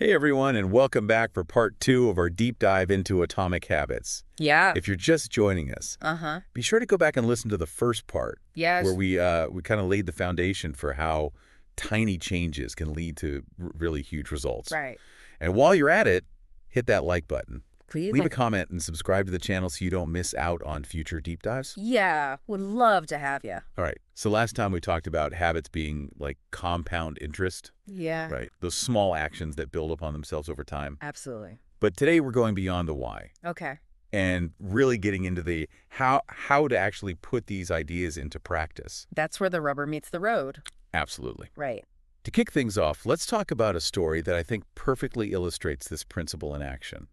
Hey everyone, and welcome back for part 2 of our deep dive into atomic habits. Yeah. If you're just joining us, Uh-huh. be sure to go back and listen to the first part, Yes. where we kind of laid the foundation for how tiny changes can lead to really huge results. Right. And while you're at it, hit that like button. Please. Leave a comment and subscribe to the channel so you don't miss out on future deep dives. Yeah, would love to have you. All right, so last time we talked about habits being like compound interest, Yeah. right? Those small actions that build upon themselves over time. Absolutely. But today we're going beyond the why Okay. and really getting into the how to actually put these ideas into practice. That's where the rubber meets the road. Absolutely. Right. To kick things off, let's talk about a story that I think perfectly illustrates this principle in action.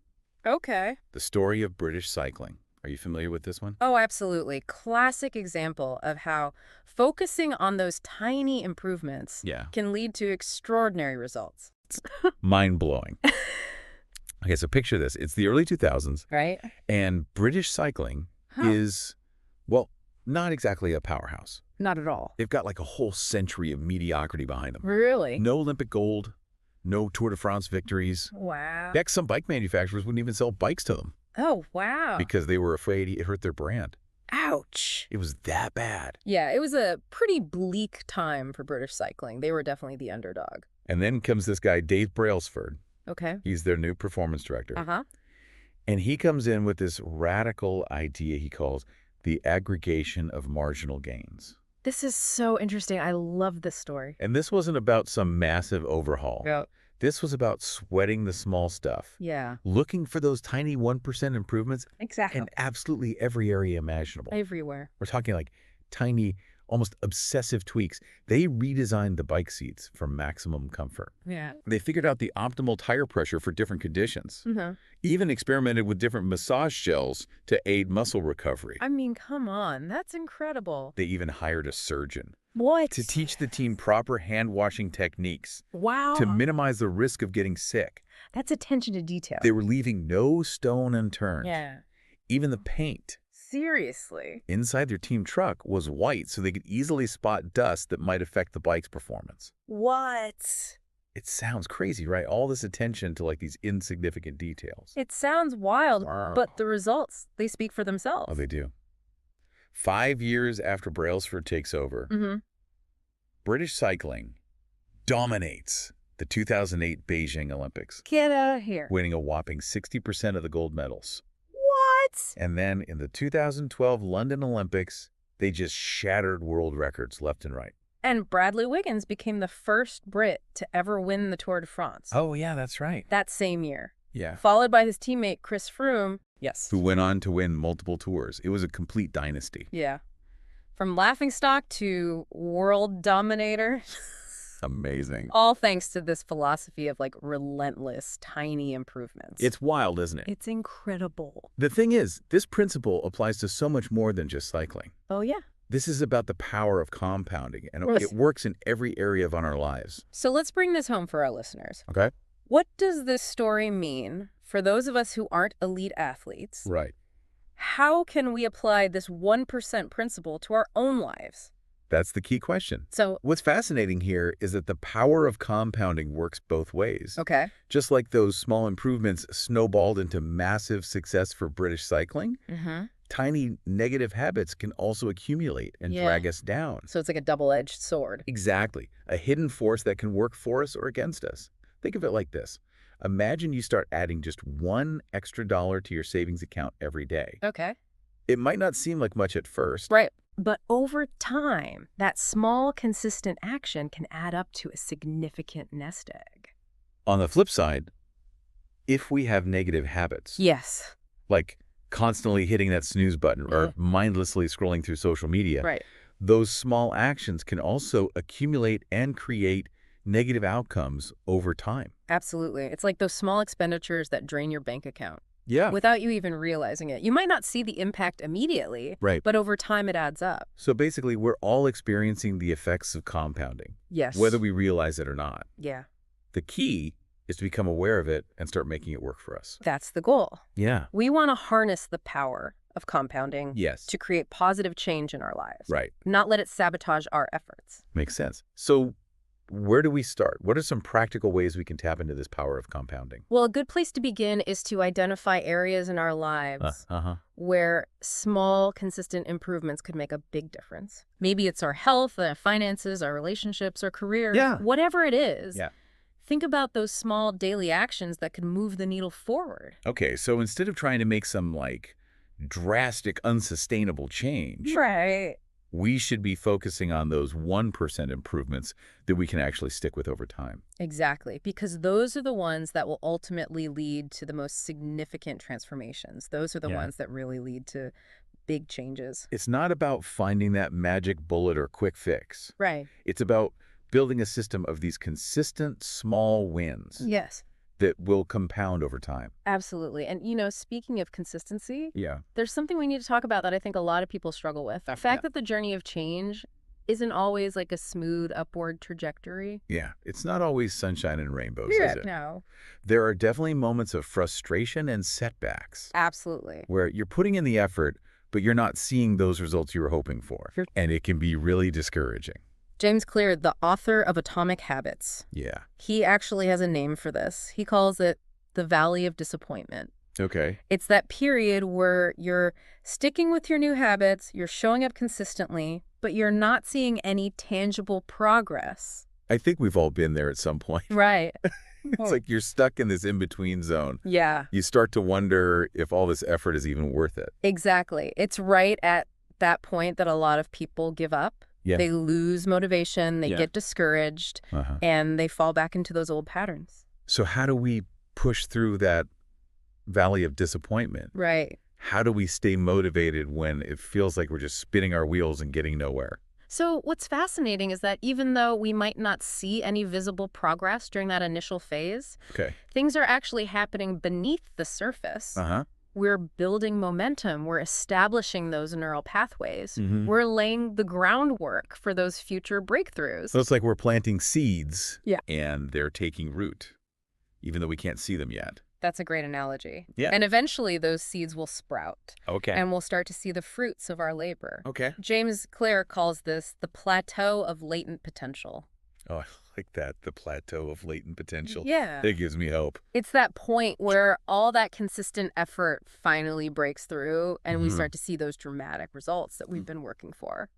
Okay. The story of British cycling. Are you familiar with this one? Oh, absolutely. Classic example of how focusing on those tiny improvements Yeah. can lead to extraordinary results. Mind-blowing. Okay, so picture this. It's the early 2000s, Right? and British cycling is, well, not exactly a powerhouse. Not at all. They've got like a whole century of mediocrity behind them. Really? No Olympic gold, no Tour de France victories. Wow. Heck, some bike manufacturers wouldn't even sell bikes to them Oh, wow. because they were afraid it hurt their brand. Ouch. It was that bad. Yeah, it was a pretty bleak time for British cycling. They were definitely the underdog. And then comes this guy, Dave Brailsford. Okay. He's their new performance director. Uh-huh. And he comes in with this radical idea he calls the aggregation of marginal gains. This is so interesting. I love this story. And this wasn't about some massive overhaul. Yeah. This was about sweating the small stuff, Yeah. looking for those tiny 1% improvements Exactly. in absolutely every area imaginable. Everywhere. We're talking like tiny, almost obsessive tweaks. They redesigned the bike seats for maximum comfort. Yeah. They figured out the optimal tire pressure for different conditions, Mm-hmm. even experimented with different massage gels to aid muscle recovery. I mean, come on. That's incredible. They even hired a surgeon What? to teach the team proper hand-washing techniques Wow. to minimize the risk of getting sick. That's attention to detail. They were leaving no stone unturned. Yeah. Even the paint Seriously. inside their team truck was white so they could easily spot dust that might affect the bike's performance. What? It sounds crazy, right? All this attention to like these insignificant details. It sounds wild, but the results, they speak for themselves. Oh, they do. 5 years after Brailsford takes over, Mm-hmm. British cycling dominates the 2008 Beijing Olympics, Get out of here. winning a whopping 60% of the gold medals. What? And then in the 2012 London Olympics, they just shattered world records left and right. And Bradley Wiggins became the first Brit to ever win the Tour de France. Oh, yeah, that's right. That same year. Yeah. Followed by his teammate Chris Froome. Yes. Who went on to win multiple tours. It was a complete dynasty. Yeah. From laughingstock to world dominator, Amazing. all thanks to this philosophy of like relentless, tiny improvements. It's wild, isn't it? It's incredible. The thing is, this principle applies to so much more than just cycling. Oh, yeah. This is about the power of compounding, and Yes. it works in every area of our lives. So let's bring this home for our listeners. Okay? What does this story mean for those of us who aren't elite athletes? Right. How can we apply this 1% principle to our own lives? That's the key question. So, What's fascinating here is that the power of compounding works both ways. okay. Just like those small improvements snowballed into massive success for British cycling, Mm-hmm. tiny negative habits can also accumulate and Yeah. drag us down. So it's like a double-edged sword. Exactly. A hidden force that can work for us or against us. Think of it like this. Imagine you start adding just $1 extra to your savings account every day. Okay. It might not seem like much at first. Right. But over time, that small, consistent action can add up to a significant nest egg. On the flip side, if we have negative habits, Yes. like constantly hitting that snooze button or Yeah. mindlessly scrolling through social media, Right. those small actions can also accumulate and create negative outcomes over time. Absolutely. It's like those small expenditures that drain your bank account Yeah. without you even realizing it. You might not see the impact immediately, Right. but over time it adds up. So basically, we're all experiencing the effects of compounding, Yes. whether we realize it or not. Yeah. The key is to become aware of it and start making it work for us. That's the goal. Yeah. We want to harness the power of compounding Yes. to create positive change in our lives, Right. not let it sabotage our efforts. Makes sense. So where do we start? What are some practical ways we can tap into this power of compounding? Well, a good place to begin is to identify areas in our lives where small, consistent improvements could make a big difference. Maybe it's our health, finances, our relationships, our career, Yeah. whatever it is. Yeah. Think about those small daily actions that could move the needle forward. Okay, so instead of trying to make some, like, drastic, unsustainable change, Right. we should be focusing on those 1% improvements that we can actually stick with over time. Exactly, because those are the ones that will ultimately lead to the most significant transformations. Those are the Yeah. ones that really lead to big changes. It's not about finding that magic bullet or quick fix. Right. It's about building a system of these consistent small wins Yes, that will compound over time. absolutely. And, speaking of consistency, Yeah. there's something we need to talk about that I think a lot of people struggle with. The fact that the journey of change isn't always like a smooth upward trajectory. Yeah. It's not always sunshine and rainbows, is it? No. There are definitely moments of frustration and setbacks Absolutely. where you're putting in the effort, but you're not seeing those results you were hoping for. Sure. And it can be really discouraging. James Clear, the author of Atomic Habits, Yeah. he actually has a name for this. He calls it the Valley of Disappointment. Okay. It's that period where you're sticking with your new habits, you're showing up consistently, but you're not seeing any tangible progress. I think we've all been there at some point. Right. It's like you're stuck in this in-between zone. Yeah, You start to wonder if all this effort is even worth it. exactly. It's right at that point that a lot of people give up. Yeah. They lose motivation, they Yeah. get discouraged, Uh-huh. and they fall back into those old patterns. So how do we push through that valley of disappointment? Right. How do we stay motivated when it feels like we're just spinning our wheels and getting nowhere? So what's fascinating is that even though we might not see any visible progress during that initial phase, Okay. things are actually happening beneath the surface. Uh-huh. We're building momentum. We're establishing those neural pathways. Mhm. We're laying the groundwork for those future breakthroughs. So it's like we're planting seeds Yeah. and they're taking root, even though we can't see them yet. That's a great analogy. Yeah. And eventually those seeds will sprout Okay. and we'll start to see the fruits of our labor. Okay. James Clear calls this the plateau of latent potential. Oh, I like that. The plateau of latent potential. Yeah. It gives me hope. It's that point where all that consistent effort finally breaks through and we Mhm. start to see those dramatic results that we've been working for.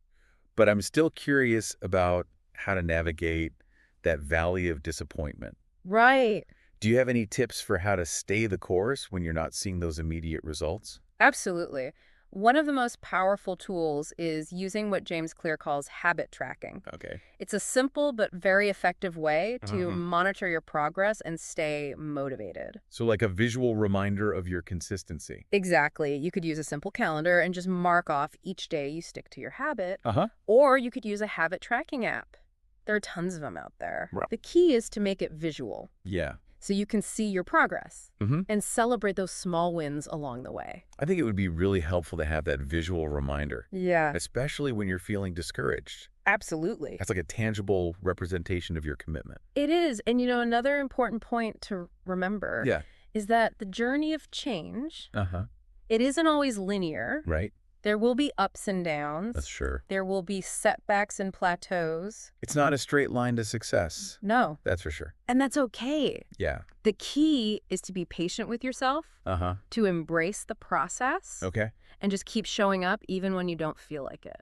But I'm still curious about how to navigate that valley of disappointment. Right. Do you have any tips for how to stay the course when you're not seeing those immediate results? Absolutely. One of the most powerful tools is using what James Clear calls habit tracking. Okay. It's a simple but very effective way to Mhm. monitor your progress and stay motivated. So like a visual reminder of your consistency. Exactly. You could use a simple calendar and just mark off each day you stick to your habit, Uh-huh. or you could use a habit tracking app. There are tons of them out there. Right. The key is to make it visual Yeah. so you can see your progress Mhm. and celebrate those small wins along the way. I think it would be really helpful to have that visual reminder, Yeah, especially when you're feeling discouraged. absolutely. That's like a tangible representation of your commitment. It is. And another important point to remember Yeah. is that the journey of change, Uh-huh. it isn't always linear. Right? There will be ups and downs. That's sure. There will be setbacks and plateaus. It's not a straight line to success. No, That's for sure. and that's okay. Yeah. The key is to be patient with yourself, Uh-huh. to embrace the process, Okay. and just keep showing up even when you don't feel like it.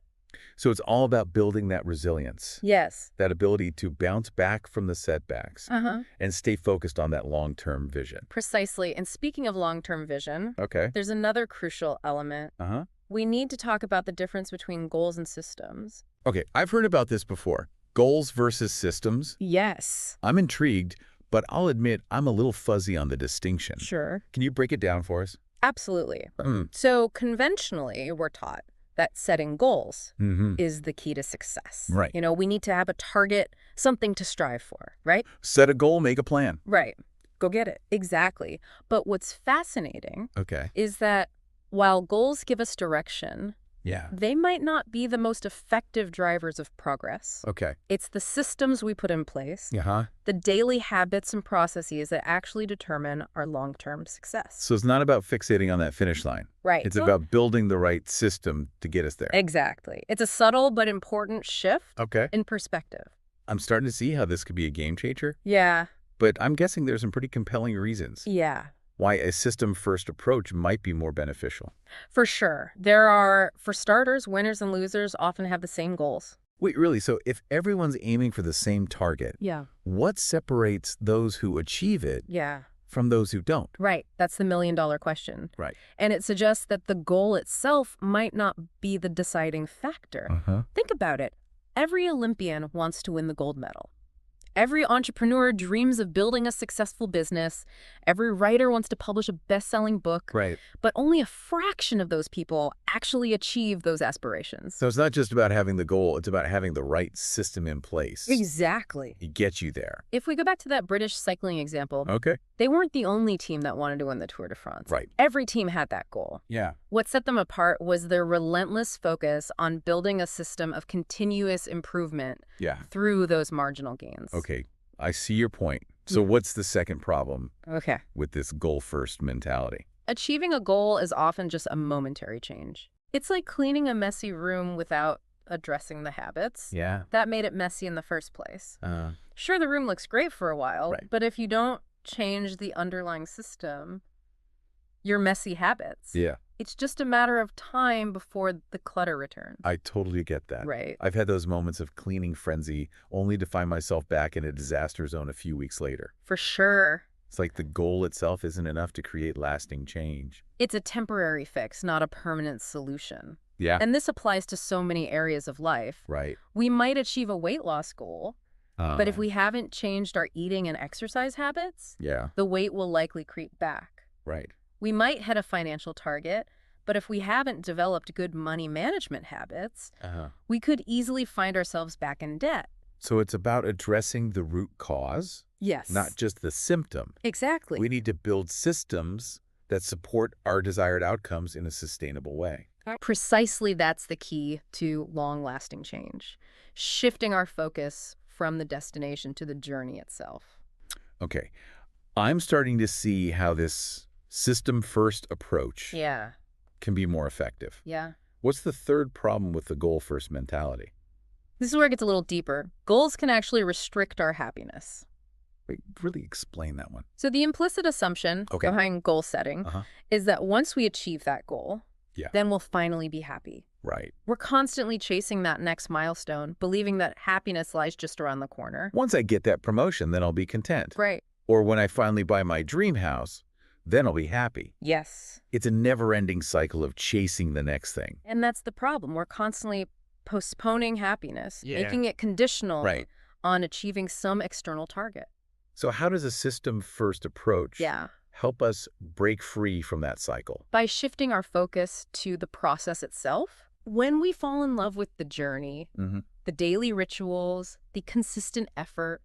So it's all about building that resilience, Yes. that ability to bounce back from the setbacks Uh-huh. and stay focused on that long-term vision. Precisely. And speaking of long-term vision, Okay. there's another crucial element. Uh-huh. We need to talk about the difference between goals and systems. Okay, I've heard about this before. Goals versus systems. Yes. I'm intrigued, but I'll admit I'm a little fuzzy on the distinction. Sure. Can you break it down for us? Absolutely. Mm. So conventionally, we're taught that setting goals Mm-hmm. is the key to success. Right. We need to have a target, something to strive for, right? Set a goal, make a plan. Right. Go get it. Exactly. But what's fascinating Okay. is that while goals give us direction, Yeah. they might not be the most effective drivers of progress. Okay. It's the systems we put in place, Uh-huh. the daily habits and processes that actually determine our long-term success. So it's not about fixating on that finish line. Right. It's about building the right system to get us there. Exactly. It's a subtle but important shift Okay. in perspective. I'm starting to see how this could be a game changer, Yeah. but I'm guessing there's some pretty compelling reasons Yeah. why a system-first approach might be more beneficial. For sure. For starters, winners and losers often have the same goals. Wait, really? So if everyone's aiming for the same target, Yeah. what separates those who achieve it Yeah. from those who don't? Right. That's the million-dollar question. Right. And it suggests that the goal itself might not be the deciding factor. Uh-huh. Think about it. Every Olympian wants to win the gold medal. Every entrepreneur dreams of building a successful business. Every writer wants to publish a best-selling book. Right. But only a fraction of those people actually achieve those aspirations. So it's not just about having the goal, it's about having the right system in place. Exactly. It gets you there. If we go back to that British cycling example, Okay. they weren't the only team that wanted to win the Tour de France. Right. Every team had that goal. Yeah. What set them apart was their relentless focus on building a system of continuous improvement Yeah. through those marginal gains. Okay. I see your point. So what's the second problem Okay. with this goal-first mentality? Achieving a goal is often just a momentary change. It's like cleaning a messy room without addressing the habits. Yeah. That made it messy in the first place. Sure, the room looks great for a while, Right. but if you don't change the underlying system, your messy habits, Yeah. it's just a matter of time before the clutter returns. I totally get that. Right. I've had those moments of cleaning frenzy only to find myself back in a disaster zone a few weeks later. For sure. It's like the goal itself isn't enough to create lasting change. It's a temporary fix, not a permanent solution. Yeah. And this applies to so many areas of life. Right. We might achieve a weight loss goal, but if we haven't changed our eating and exercise habits, Yeah. the weight will likely creep back. Right. We might hit a financial target, but if we haven't developed good money management habits, we could easily find ourselves back in debt. So it's about addressing the root cause, Yes. not just the symptom. Exactly. We need to build systems that support our desired outcomes in a sustainable way. Precisely that's the key to long-lasting change. Shifting our focus from the destination to the journey itself. Okay. I'm starting to see how this system-first approach Yeah. can be more effective. Yeah. What's the third problem with the goal-first mentality? This is where it gets a little deeper. Goals can actually restrict our happiness. Wait, really explain that one. So the implicit assumption Okay. behind goal setting is that once we achieve that goal, Yeah. then we'll finally be happy. Right. We're constantly chasing that next milestone, believing that happiness lies just around the corner. Once I get that promotion, then I'll be content. Right. Or when I finally buy my dream house, then I'll be happy. Yes. It's a never-ending cycle of chasing the next thing. And that's the problem. We're constantly postponing happiness, Yeah. making it conditional Right. on achieving some external target. So how does a system-first approach Yeah. help us break free from that cycle? By shifting our focus to the process itself, when we fall in love with the journey, the daily rituals, the consistent effort,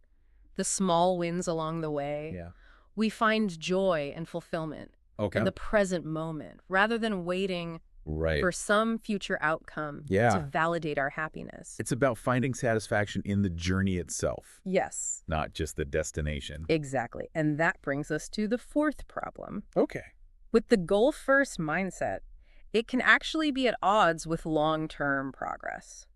the small wins along the way, Yeah. we find joy and fulfillment Okay. in the present moment rather than waiting Right. for some future outcome Yeah. to validate our happiness. It's about finding satisfaction in the journey itself, Yes, not just the destination. exactly. And that brings us to the fourth problem. Okay. With the goal-first mindset, it can actually be at odds with long-term progress.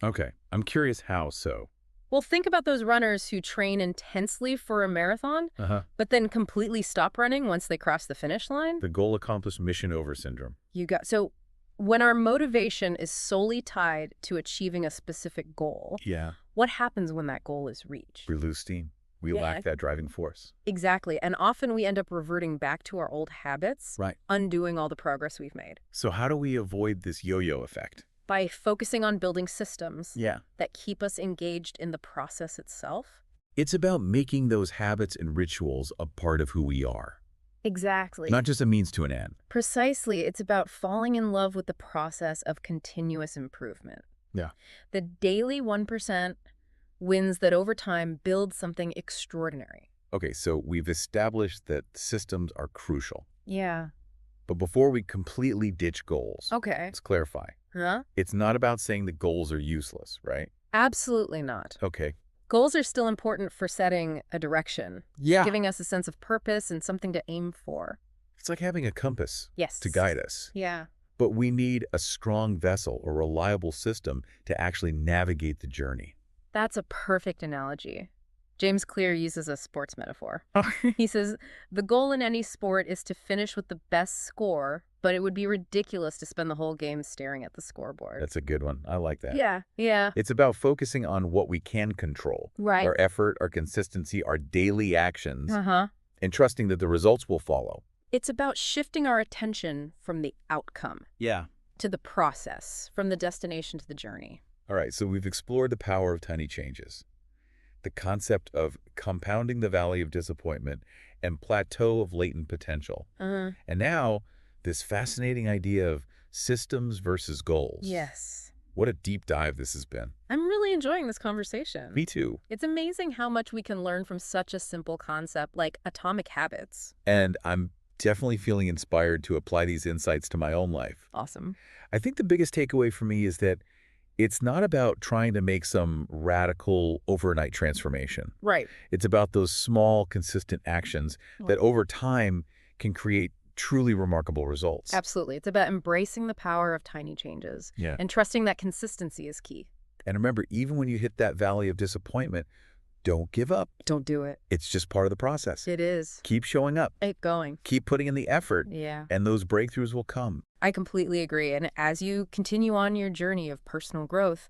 Okay. I'm curious how so. Well, think about those runners who train intensely for a marathon, but then completely stop running once they cross the finish line. The goal accomplished, mission over syndrome. So when our motivation is solely tied to achieving a specific goal, Yeah. what happens when that goal is reached? We lose steam. We Yeah. lack that driving force. Exactly. And often we end up reverting back to our old habits, Right. undoing all the progress we've made. So how do we avoid this yo-yo effect? By focusing on building systems Yeah. that keep us engaged in the process itself. It's about making those habits and rituals a part of who we are, Exactly. not just a means to an end. Precisely. It's about falling in love with the process of continuous improvement. Yeah. The daily 1% wins that over time build something extraordinary. Okay, so we've established that systems are crucial. Yeah. But before we completely ditch goals, Okay. let's clarify. Huh? It's not about saying that goals are useless, right? Absolutely not. Okay. Goals are still important for setting a direction, Yeah. giving us a sense of purpose and something to aim for. It's like having a compass Yes. to guide us. Yeah. But we need a strong vessel or reliable system to actually navigate the journey. That's a perfect analogy. James Clear uses a sports metaphor. He says, the goal in any sport is to finish with the best score, but it would be ridiculous to spend the whole game staring at the scoreboard. That's a good one. I like that. Yeah. It's about focusing on what we can control. Right. Our effort, our consistency, our daily actions, Uh-huh. and trusting that the results will follow. It's about shifting our attention from the outcome to the process, from the destination to the journey. All right, so we've explored the power of tiny changes, the concept of compounding the valley of disappointment and plateau of latent potential. Uh-huh. And now, this fascinating idea of systems versus goals. Yes. What a deep dive this has been. I'm really enjoying this conversation. Me too. It's amazing how much we can learn from such a simple concept like atomic habits. And I'm definitely feeling inspired to apply these insights to my own life. Awesome. I think the biggest takeaway for me is that it's not about trying to make some radical overnight transformation. Right. It's about those small, consistent actions that over time can create truly remarkable results. Absolutely. It's about embracing the power of tiny changes and trusting that consistency is key. And remember, even when you hit that valley of disappointment, don't give up. Don't do it. It's just part of the process. It is. Keep showing up. Keep going. Keep putting in the effort. Yeah. And those breakthroughs will come. I completely agree. And as you continue on your journey of personal growth,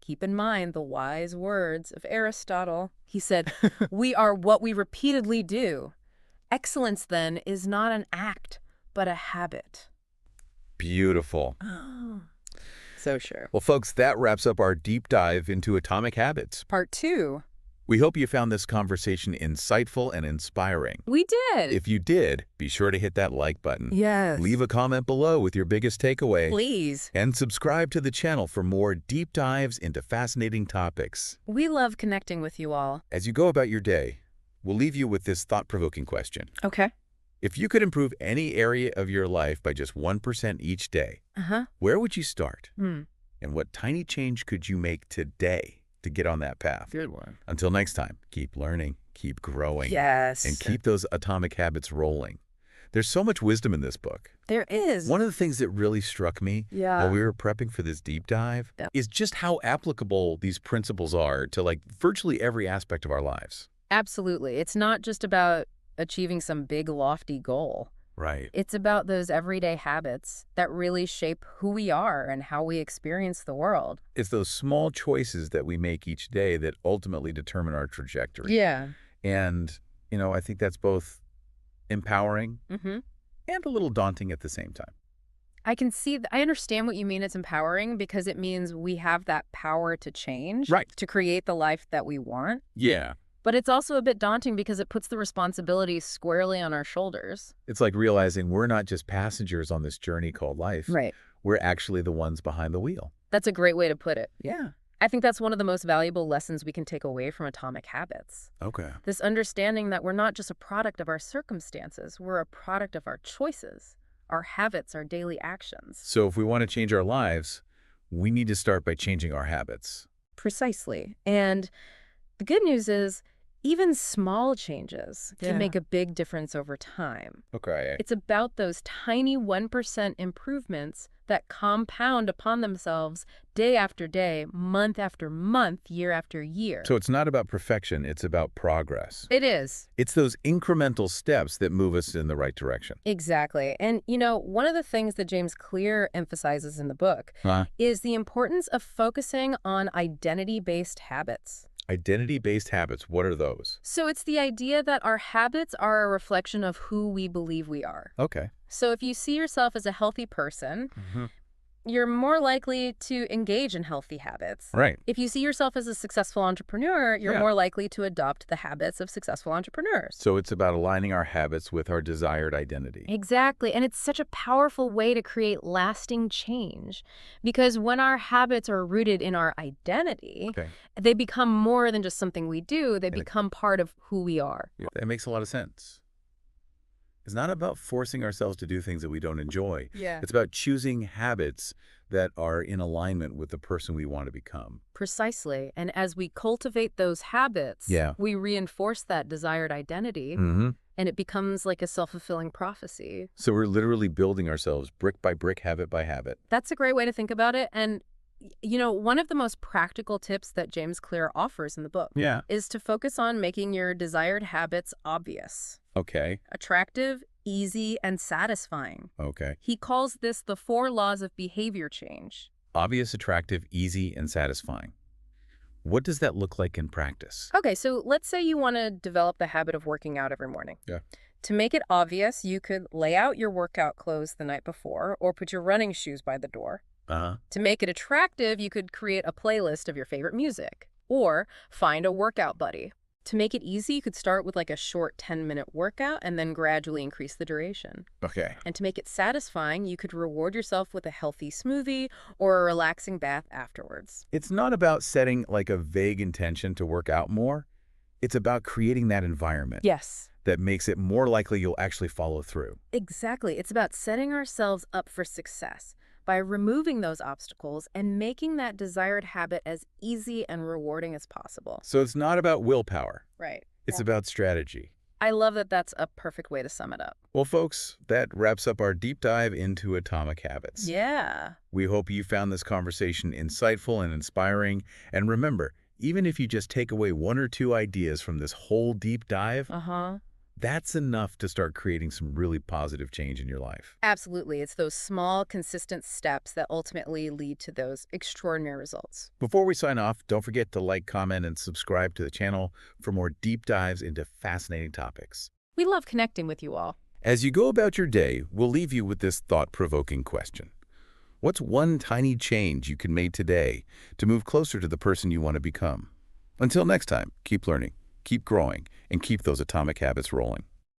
keep in mind the wise words of Aristotle. He said, we are what we repeatedly do. Excellence, then, is not an act, but a habit. Beautiful. Oh, so sure. Well, folks, that wraps up our deep dive into atomic habits. Part 2. We hope you found this conversation insightful and inspiring. We did. If you did, be sure to hit that like button. Yes. Leave a comment below with your biggest takeaway. Please. And subscribe to the channel for more deep dives into fascinating topics. We love connecting with you all. As you go about your day, we'll leave you with this thought-provoking question. Okay. If you could improve any area of your life by just 1% each day, where would you start? And what tiny change could you make today to get on that path? Good one. Until next time, keep learning, keep growing. Yes. And keep those atomic habits rolling. There's so much wisdom in this book. There is. One of the things that really struck me while we were prepping for this deep dive is just how applicable these principles are to like virtually every aspect of our lives. Absolutely. It's not just about achieving some big, lofty goal. Right. It's about those everyday habits that really shape who we are and how we experience the world. It's those small choices that we make each day that ultimately determine our trajectory. Yeah. And, you know, I think that's both empowering and a little daunting at the same time. I can see, I understand what you mean. It's empowering because it means we have that power to change, to create the life that we want. Yeah. But it's also a bit daunting because it puts the responsibility squarely on our shoulders. It's like realizing we're not just passengers on this journey called life. Right. We're actually the ones behind the wheel. That's a great way to put it. Yeah. I think that's one of the most valuable lessons we can take away from Atomic Habits. Okay. This understanding that we're not just a product of our circumstances, we're a product of our choices, our habits, our daily actions. So if we want to change our lives, we need to start by changing our habits. Precisely. And the good news is, even small changes can make a big difference over time. Okay. It's about those tiny 1% improvements that compound upon themselves day after day, month after month, year after year. So it's not about perfection, it's about progress. It is. It's those incremental steps that move us in the right direction. Exactly. And, you know, one of the things that James Clear emphasizes in the book is the importance of focusing on identity-based habits. Identity-based habits, what are those? So it's the idea that our habits are a reflection of who we believe we are. Okay. So if you see yourself as a healthy person, you're more likely to engage in healthy habits. Right. If you see yourself as a successful entrepreneur, you're more likely to adopt the habits of successful entrepreneurs. So it's about aligning our habits with our desired identity. Exactly. And it's such a powerful way to create lasting change. Because when our habits are rooted in our identity, they become more than just something we do. They become part of who we are. That makes a lot of sense. It's not about forcing ourselves to do things that we don't enjoy. It's about choosing habits that are in alignment with the person we want to become. Precisely. And as we cultivate those habits, we reinforce that desired identity, and it becomes like a self-fulfilling prophecy. So we're literally building ourselves brick by brick, habit by habit. That's a great way to think about it. And One of the most practical tips that James Clear offers in the book is to focus on making your desired habits obvious. Okay. Attractive, easy, and satisfying. Okay. He calls this the 4 laws of behavior change. Obvious, attractive, easy, and satisfying. What does that look like in practice? Okay, so let's say you want to develop the habit of working out every morning. Yeah. To make it obvious, you could lay out your workout clothes the night before or put your running shoes by the door. To make it attractive, you could create a playlist of your favorite music or find a workout buddy. To make it easy, you could start with like a short 10-minute workout and then gradually increase the duration. Okay. And to make it satisfying, you could reward yourself with a healthy smoothie or a relaxing bath afterwards. It's not about setting like a vague intention to work out more. It's about creating that environment. Yes. That makes it more likely you'll actually follow through. Exactly. It's about setting ourselves up for success by removing those obstacles and making that desired habit as easy and rewarding as possible. So it's not about willpower. Right. It's about strategy. I love that that's a perfect way to sum it up. Well, folks, that wraps up our deep dive into Atomic Habits. Yeah. We hope you found this conversation insightful and inspiring. And remember, even if you just take away 1 or 2 ideas from this whole deep dive, that's enough to start creating some really positive change in your life. Absolutely. It's those small, consistent steps that ultimately lead to those extraordinary results. Before we sign off, don't forget to like, comment, and subscribe to the channel for more deep dives into fascinating topics. We love connecting with you all. As you go about your day, we'll leave you with this thought-provoking question. What's one tiny change you can make today to move closer to the person you want to become? Until next time, keep learning, keep growing, and keep those atomic habits rolling.